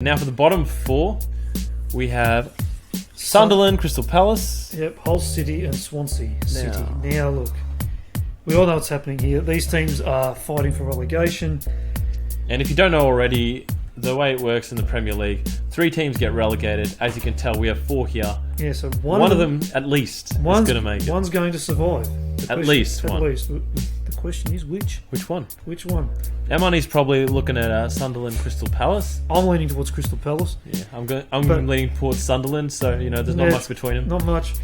Now for the bottom four, we have Sunderland, Crystal Palace. Yep, Hull City and Swansea City. Now look, we all know what's happening here. These teams are fighting for relegation. And if you don't know already, the way it works in the Premier League, 3 teams get relegated. As you can tell, we have 4 here. Yeah, so one of them at least is going to make it. One's going to survive. At least one. The question is which? Which one? Which one? Our money's probably looking at Sunderland, Crystal Palace. I'm leaning towards Crystal Palace. Yeah, I'm leaning towards Sunderland, so there's not much between them. Not much.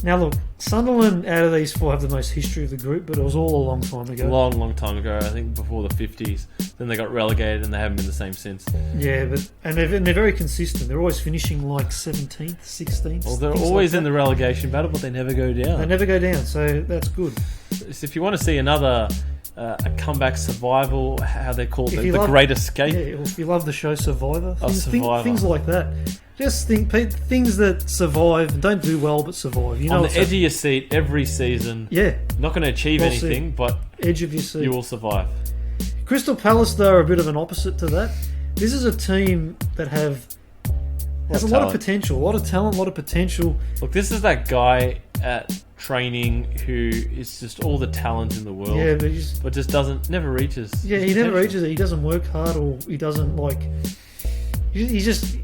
Now look, Sunderland out of these 4 have the most history of the group, but it was all a long time ago. Long time ago. I think before the 50s. Then they got relegated, and they haven't been the same since. Yeah, but they're very consistent. They're always finishing like 17th, 16th. Well, they're always in the relegation battle, but they never go down. They never go down, so that's good. So if you want to see another a comeback survival, how they call it, the Great Escape. Yeah, if you love the show Survivor, Survivor. Things like that. Just think things that survive, don't do well, but survive. You know, on the edge of your seat every season. Yeah, not going to achieve anything, but edge of your seat. You will survive. Crystal Palace, though, are a bit of an opposite to that. This is a team that has a lot of potential, a lot of talent, a lot of potential. Look, this is that guy at training who is just all the talent in the world. Yeah, but just never reaches. Yeah, he never reaches it. He doesn't work hard, or he doesn't he just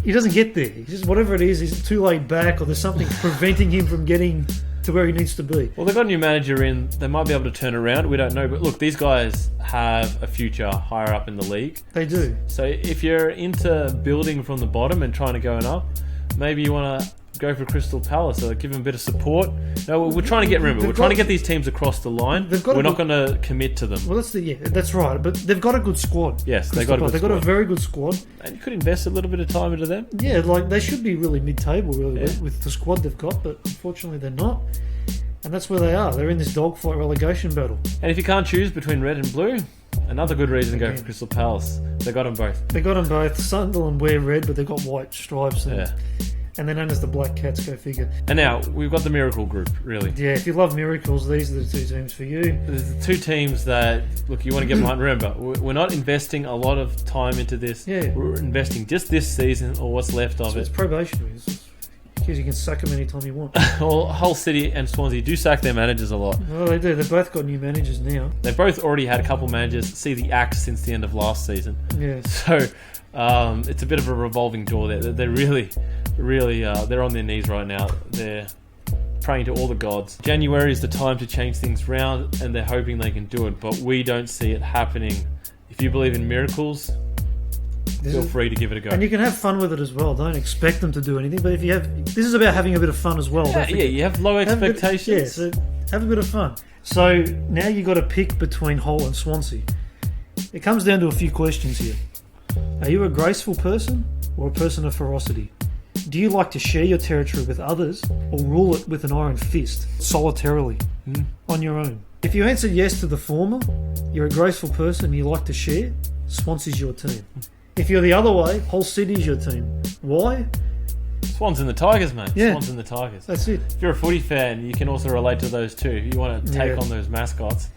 he doesn't get there. He's just, whatever it is, he's too laid back, or there's something preventing him from getting to where he needs to be. Well, they've got a new manager in. They might be able to turn around. We don't know. But look, these guys have a future higher up in the league. They do. So if you're into building from the bottom and trying to go up, maybe you want to go for Crystal Palace or give them a bit of support. No, we're trying to we're trying to get these teams across the line. We're not going to commit to them. Well, that's right. But they've got a good squad. Yes, they've got a very good squad. And you could invest a little bit of time into them. Yeah, they should be really mid-table with the squad they've got, but unfortunately they're not. And that's where they are. They're in this dogfight relegation battle. And if you can't choose between red and blue, another good reason to go for Crystal Palace. They got them both. Sunderland wear red, but they've got white stripes. And they're known as the Black Cats, go figure. And now, we've got the Miracle Group, really. Yeah, if you love miracles, these are the 2 teams for you. There's the 2 teams that, look, you want to get behind. Remember, we're not investing a lot of time into this. Yeah. We're investing just this season, or what's left of it. It's probationary. Because you can sack them anytime you want. Well, Hull City and Swansea do sack their managers a lot. Well, they do. They've both got new managers now. They've both already had a couple managers see the axe since the end of last season. Yeah. So, it's a bit of a revolving door there. They're really, they're on their knees right now. They're praying to all the gods. January is the time to change things round, and they're hoping they can do it, but we don't see it happening. If you believe in miracles, feel free to give it a go. And you can have fun with it as well. Don't expect them to do anything, but this is about having a bit of fun as well. Yeah, you have low expectations. So have a bit of fun. So now you've got to pick between Hull and Swansea. It comes down to a few questions here. Are you a graceful person or a person of ferocity? Do you like to share your territory with others or rule it with an iron fist, solitarily, on your own? If you answered yes to the former, you're a graceful person and you like to share, Swansea's your team. If you're the other way, Hull City's your team. Why? Swans and the Tigers, mate. Yeah. Swans and the Tigers. That's it. If you're a footy fan, you can also relate to those too. If you want to take on those mascots.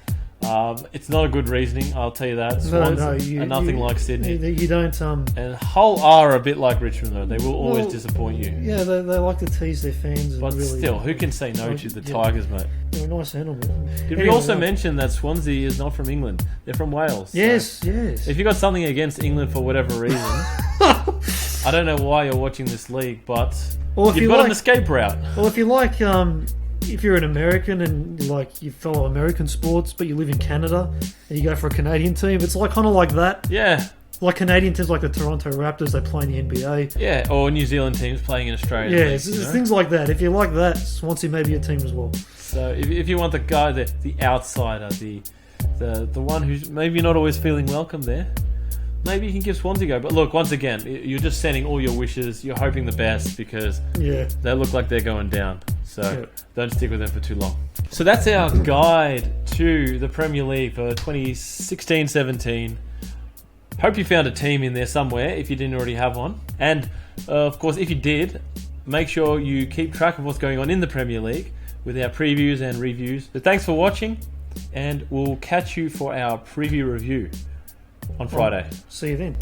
It's not a good reasoning, I'll tell you that. Swans are nothing like Sydney. You don't... And Hull are a bit like Richmond, though. They will always disappoint you. Yeah, they like to tease their fans. But still, who can say no to the Tigers, mate? They're a nice animal. Did we also mention that Swansea is not from England? They're from Wales. Yes, yes. If you got something against England for whatever reason, I don't know why you're watching this league, but you've got an escape route. Well, if you like... if you're an American and you follow American sports, but you live in Canada and you go for a Canadian team, it's kind of like that. Yeah. Like Canadian teams like the Toronto Raptors, they play in the NBA. Yeah, or New Zealand teams playing in Australia. Yeah, it's things like that. If you like that, Swansea may be a team as well. So if you want the guy, the outsider, the one who's maybe not always feeling welcome there, maybe you can give Swansea a go. But look, once again, you're just sending all your wishes. You're hoping the best because they look like they're going down. So don't stick with them for too long. So that's our guide to the Premier League for 2016-17. Hope you found a team in there somewhere if you didn't already have one. And, of course, if you did, make sure you keep track of what's going on in the Premier League with our previews and reviews. So thanks for watching, and we'll catch you for our preview review on Friday. See you then.